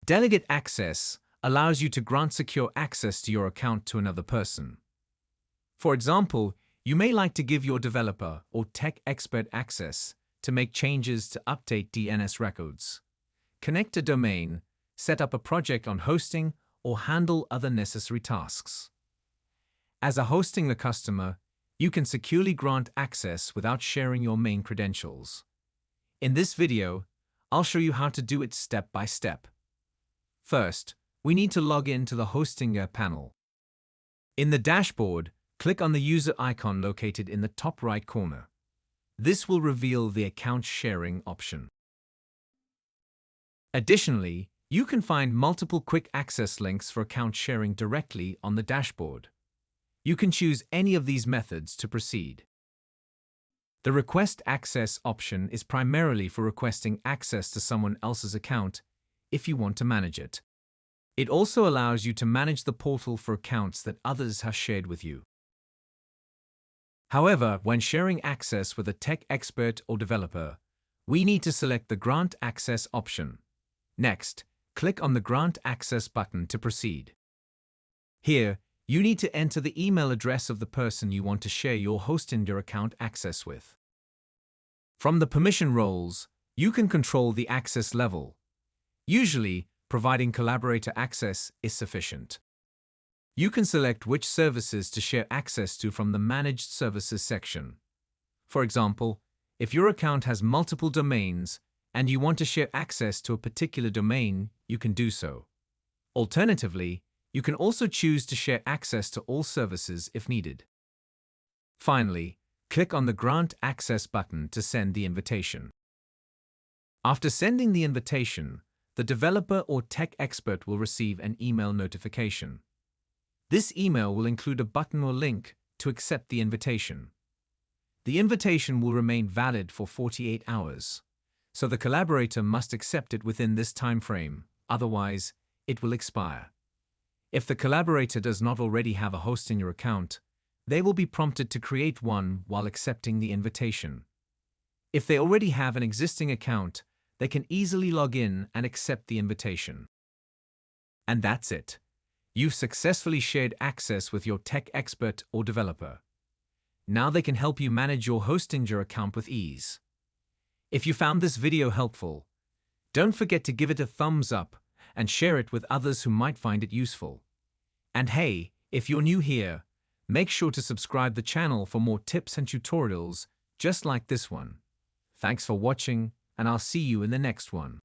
Delegate access allows you to grant secure access to your account to another person. For example, you may like to give your developer or tech expert access to make changes to update DNS records, connect a domain, set up a project on hosting, or handle other necessary tasks. As a hosting customer, you can securely grant access without sharing your main credentials. In this video, I'll show you how to do it step by step. First, we need to log in to the hosting panel. In the dashboard, click on the user icon located in the top right corner. This will reveal the account sharing option. Additionally, you can find multiple quick access links for account sharing directly on the dashboard. You can choose any of these methods to proceed. The Request Access option is primarily for requesting access to someone else's account if you want to manage it. It also allows you to manage the portal for accounts that others have shared with you. However, when sharing access with a tech expert or developer, we need to select the Grant Access option. Next, click on the Grant Access button to proceed. Here, you need to enter the email address of the person you want to share your Hostinger account access with. From the permission roles, you can control the access level. Usually, providing collaborator access is sufficient. You can select which services to share access to from the Managed Services section. For example, if your account has multiple domains and you want to share access to a particular domain, you can do so. Alternatively, you can also choose to share access to all services if needed. Finally, click on the Grant Access button to send the invitation. After sending the invitation, the developer or tech expert will receive an email notification. This email will include a button or link to accept the invitation. The invitation will remain valid for 48 hours, so the collaborator must accept it within this time frame, otherwise, it will expire. If the collaborator does not already have a Hostinger account, they will be prompted to create one while accepting the invitation. If they already have an existing account, they can easily log in and accept the invitation. And that's it. You've successfully shared access with your tech expert or developer. Now they can help you manage your Hostinger account with ease. If you found this video helpful, don't forget to give it a thumbs up and share it with others who might find it useful. And hey, if you're new here, make sure to subscribe the channel for more tips and tutorials just like this one. Thanks for watching, and I'll see you in the next one.